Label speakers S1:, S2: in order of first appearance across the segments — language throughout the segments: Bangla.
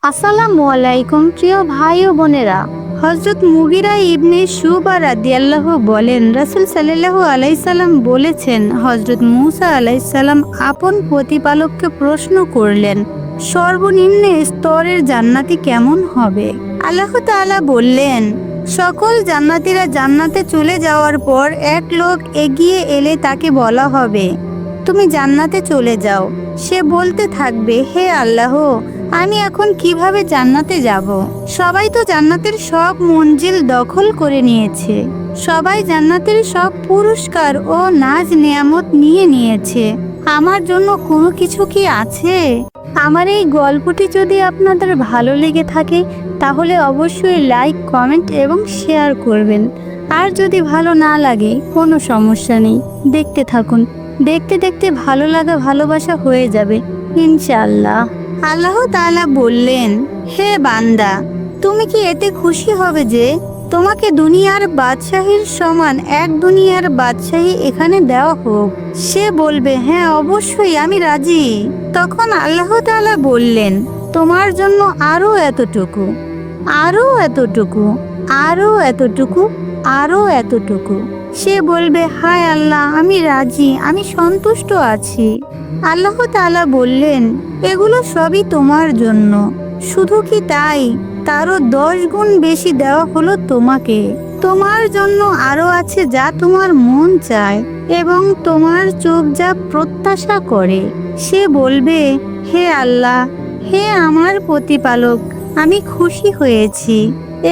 S1: আসসালামু আলাইকুম প্রিয় ভাই ও বোনেরা। হযরত মুগিরা ইবনে শুবা রাদিয়াল্লাহু বলেন, রাসূল সাল্লাল্লাহু আলাইহি সাল্লাম বলেছেন, হযরত মুসা আলাইহিস সালাম আপন প্রতিপালককে প্রশ্ন করলেন, সর্বনিম্ন স্তরের জান্নাতি কেমন হবে? আল্লাহ তাআলা বললেন, সকল জান্নাতীরা জান্নাতে চলে যাওয়ার পর এক লোক এগিয়ে এলে তাকে বলা হবে, তুমি জান্নাতে চলে যাও। সে বলতে থাকবে, হে আল্লাহ, আমি এখন কিভাবে জান্নাতে যাব? সবাই তো জান্নাতের সব মঞ্জিল দখল করে নিয়েছে, সবাই জান্নাতের সব পুরস্কার ও নাজ নেয়ামত নিয়ে নিয়েছে, আমার জন্য কোনো কিছু কি আছে? আমার এই গল্পটি যদি আপনাদের ভালো লেগে থাকে তাহলে অবশ্যই লাইক, কমেন্ট এবং শেয়ার করবেন। আর যদি ভালো না লাগে কোনো সমস্যা নেই, দেখতে থাকুন। দেখতে দেখতে ভালো লাগা ভালোবাসা হয়ে যাবে ইনশাআল্লাহ। আল্লাহ তাআলা বললেন, হে বান্দা, তুমি কি এতে খুশি হবে যে তোমাকে দুনিয়ার বাদশাহীর সমান এক দুনিয়ার বাদশাহী এখানে দেওয়া হোক? সে বলবে, হ্যাঁ অবশ্যই, আমি রাজি। তখন আল্লাহ তাআলা বললেন, তোমার জন্য আরো এতটুকু, আরো এতটুকু, আরো এতটুকু, আরো এতটুকু। সে বলবে, হায় আল্লাহ, আমি রাজি, আমি সন্তুষ্ট আছি। আল্লাহ তাআলা বললেন, এগুলো সবই তোমার জন্য। শুধু কি তাই, তারও 10 গুণ বেশি দেওয়া হলো তোমাকে। তোমার জন্য আরো আছে যা তোমার মন চায় এবং তোমার চোখ যা প্রত্যাশা করে। সে বলবে, হে আল্লাহ, হে আমার প্রতিপালক, আমি খুশি হয়েছি।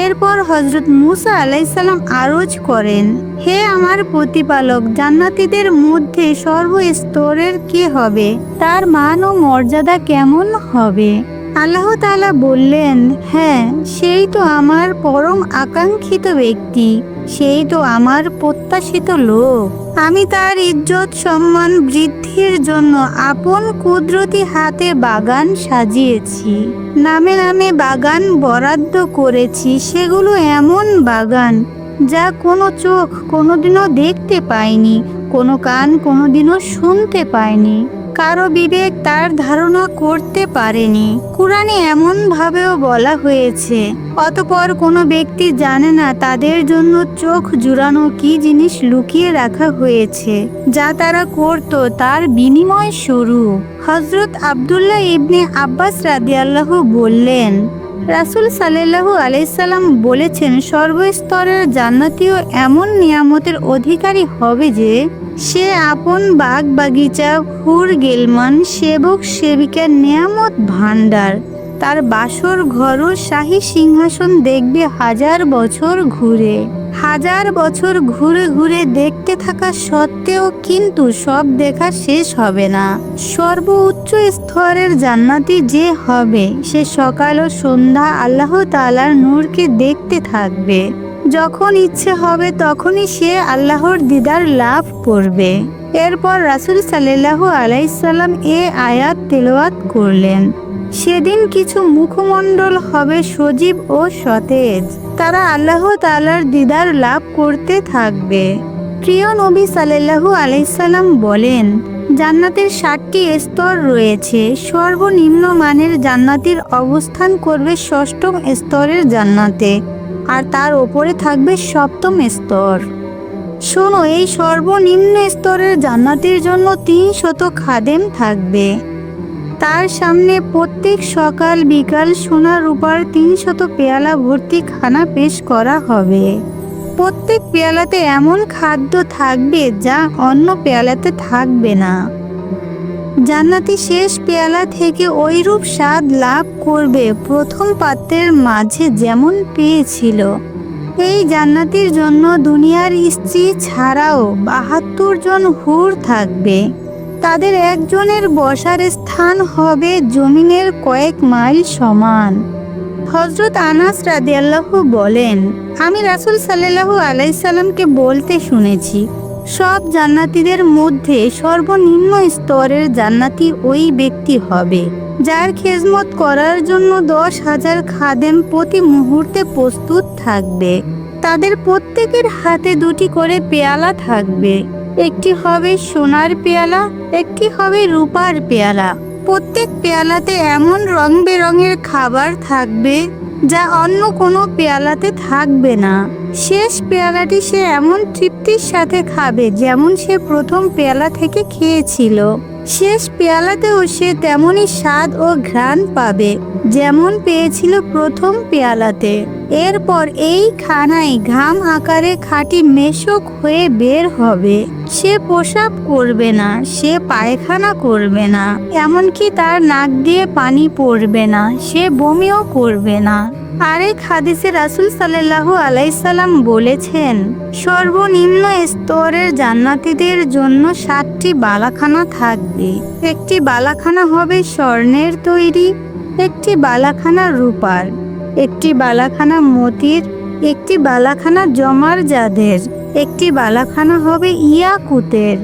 S1: এরপর হযরত মুসা আলাইহিস সালাম আরজ করেন, হে আমার প্রতিপালক, জান্নাতীদের মধ্যে সর্বস্তরের কে হবে? তার মান ও মর্যাদা কেমন হবে? আল্লাহ তাআলা বললেন, হ্যাঁ, সেই তো আমার পরম আকাঙ্ক্ষিত ব্যক্তি, সেই তো আমার প্রত্যাশিত লোক। আমি তার ইজ্জত সম্মান বৃদ্ধির জন্য আপন কুদরতি হাতে বাগান সাজিয়েছি, নামে নামে বাগান বরাদ্দ করেছি। সেগুলো এমন বাগান যা কোনো চোখ কোনোদিনও দেখতে পায়নি, কোনো কান কোনোদিনও শুনতে পায়নি, কারো বিবেক তার ধারণা করতে পারেনি। কুরআনে এমন ভাবেও বলা হয়েছে, অতঃপর কোনো ব্যক্তি জানে না তাদের জন্য চোখ জুড়ানো কি জিনিস লুকিয়ে রাখা হয়েছে, যা তারা করত তার বিনিময় স্বরূপ। হযরত আব্দুল্লাহ ইবনে আব্বাস রাদিয়াল্লাহু বললেন, রাসূল সাল্লাল্লাহু আলাইহি সাল্লাম বলেছেন, সর্বস্তরের জান্নাতীয় এমন নিয়ামতের অধিকারী হবে যে সে আপন বাগ বাগিচা, হুর গিলমান, সেবক সেবিকার নিয়ামত ভান্ডার, তার বাসর ঘরও শাহী সিংহাসন দেখবে 1000 বছর ঘুরে। 1000 বছর ঘুরে ঘুরে দেখতে থাকা সত্ত্বেও কিন্তু সব দেখা শেষ হবে না। সর্বোচ্চ স্তরের জান্নাতি যে হবে, সে সকাল ও সন্ধ্যা আল্লাহ তাআলার নূরকে দেখতে থাকবে। যখন ইচ্ছে হবে তখনই সে আল্লাহর দিদার লাভ করবে। এরপর রাসূল সাল্লাল্লাহু আলাইহি সাল্লাম এ আয়াত তেলাওয়াত করলেন, সেদিন কিছু মুখমণ্ডল হবে সজীব ও সতেজ, তারা আল্লাহ তাআলার দিদার লাভ করতে থাকবে। প্রিয় নবী সাল্লাল্লাহু আলাইহি সাল্লাম বলেন, জান্নাতের 7টি স্তর রয়েছে। সর্বনিম্ন মানের জান্নাতীর অবস্থান করবে 6ম স্তরের জান্নাতে, আর তার ওপরে থাকবে 7ম স্তর। শোনো, এই সর্বনিম্ন স্তরের জান্নাতের জন্য 300 খাদেম থাকবে। তার সামনে প্রত্যেক সকাল বিকাল সোনা রূপার 300 পেয়ালা ভর্তি খানা পেশ করা হবে। প্রত্যেক পেয়ালাতে এমন খাদ্য থাকবে যা অন্য পেয়ালাতে থাকবে না। জান্নাতি শেষ পেয়ালা থেকে ওইরূপ স্বাদ লাভ করবে প্রথম পাত্রের মাঝে যেমন পেয়েছিল। এই জান্নাতির জন্য দুনিয়ার স্ত্রী ছাড়াও 72 জন হুর থাকবে। তাদের একজনের বসার স্থান হবে জমিনের কয়েক মাইল সমান। হযরত আনাস রাদিয়াল্লাহু বলেন, আমি রাসূল সাল্লাল্লাহু আলাইহি সাল্লামকে বলতে শুনেছি, সব জান্নাতীদের মধ্যে সর্বনিম্ন স্তরের জান্নাতি ওই ব্যক্তি হবে যার খেজমত করার জন্য 10,000 খাদেম প্রতি মুহূর্তে প্রস্তুত থাকবে। তাদের প্রত্যেকের হাতে 2টি করে পেয়ালা থাকবে, একটি হবে সোনার পেয়ালা, একটি হবে রূপার পেয়ালা। প্রত্যেক পেয়ালাতে এমন রং বেরঙের খাবার থাকবে যা অন্য কোনো পেয়ালাতে থাকবে না। শেষ পেয়ালাটি সে এমন তৃপ্তির সাথে খাবে যেমন সে প্রথম পেয়ালা থেকে খেয়েছিল। শেষ পেয়ালাতেও সে তেমনই স্বাদ ও ঘ্রাণ পাবে যেমন পেয়েছিল প্রথম পেয়ালাতে। এরপর এই খানায় ঘাম আকারে খাঁটি মেশক হয়ে বের হবে। সে প্রসাব করবে না, সে পায়খানা করবে না, এমনকি তার নাক দিয়ে পানি পড়বে না, সে বমিও করবে না। আরেক হাদিসে রাসূল সাল্লাল্লাহু আলাইহি সাল্লাম বলেছেন, সর্বনিম্ন স্তরের জান্নাতীদের জন্য 7টি বালাখানা থাকবে। একটি বালাখানা হবে স্বর্ণের তৈরি, একটি বালাখানা রূপার, একটি বালাখানা মতির, একটি বালাখানা জমার জাদের, একটি বালাখানা হবে ইয়াকুতের,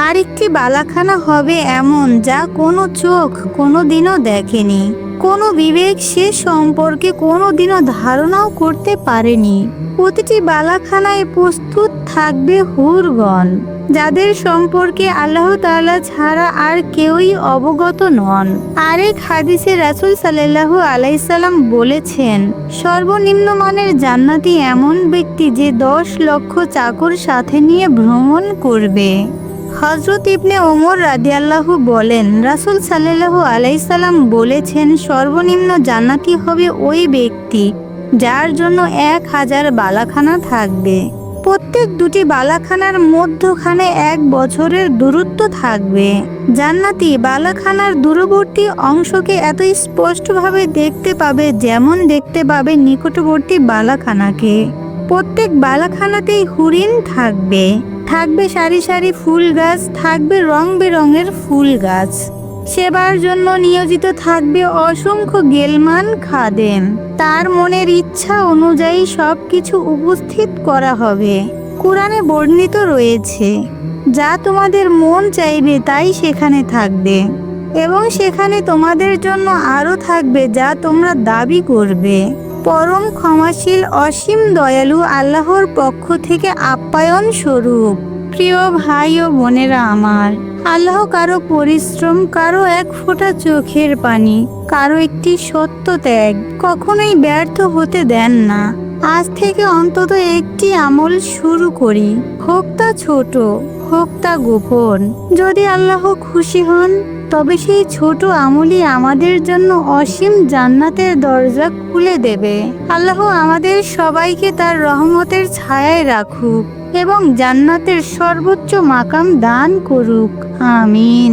S1: আর একটি বালাখানা হবে এমন যা কোনো চোখ কোনোদিনও দেখেনি, কোনো বিবেক সে সম্পর্কে কোনোদিনও ধারণাও করতে পারেনি। প্রতিটি বালাখানায় প্রস্তুত থাকবে হুরগণ, যাদের সম্পর্কে আল্লাহ তাআলা ছাড়া আর কেউই অবগত নন। আরেক হাদিসে রাসূল সাল্লাল্লাহু আলাইহি সাল্লাম বলেছেন, সর্বনিম্ন মানের জান্নাতি এমন ব্যক্তি যে 10 লক্ষ চাকর সাথে নিয়ে ভ্রমণ করবে। হযরত ইবনে ওমর রাদিয়াল্লাহু বলেন, রাসূল সাল্লাল্লাহু আলাইহি সাল্লাম বলেছেন, সর্বনিম্ন জান্নাতি হবে ওই ব্যক্তি যার জন্য 1000 বালাখানা থাকবে। প্রত্যেক দুটি বালাখানার মধ্যখানে 1 বছরের দূরত্ব থাকবে। জান্নাতি বালাখানার দূরবর্তী অংশকে এত স্পষ্টভাবে দেখতে পাবে যেমন দেখতে পাবে নিকটবর্তী বালাখানাকে। প্রত্যেক বালাখানাতেই হরিণ থাকবে, থাকবে সারি সারি ফুল গাছ, থাকবে রং বেরঙের ফুল গাছ। সেবার জন্য নিয়োজিত থাকবে অসংখ্য গেলমান খাদেম। তার মনের ইচ্ছা অনুযায়ী সবকিছু উপস্থিত করা হবে। কোরআনে বর্ণিত রয়েছে, যা তোমাদের মন চাইবে তাই সেখানে থাকবে, এবং সেখানে তোমাদের জন্য আরও থাকবে যা তোমরা দাবি করবে। পরম ক্ষমাশীল অসীম দয়ালু আল্লাহর পক্ষ থেকে আপ্যায়ন স্বরূপ। প্রিয় ভাই ও বোনেরা আমার, আল্লাহ কারো পরিশ্রম, কারো এক ফোঁটা চোখের পানি, কারো একটি সত্য ত্যাগ কখনোই ব্যর্থ হতে দেন না। আজ থেকে অন্তত একটি আমল শুরু করি, হোক তা ছোট, হোক তা গোপন। যদি আল্লাহ খুশি হন তবে সেই ছোট আমলই আমাদের জন্য অসীম জান্নাতের দরজা খুলে দেবে। আল্লাহ আমাদের সবাইকে তার রহমতের ছায়ায় রাখুক এবং জান্নাতের সর্বোচ্চ মাকাম দান করুক। আমিন।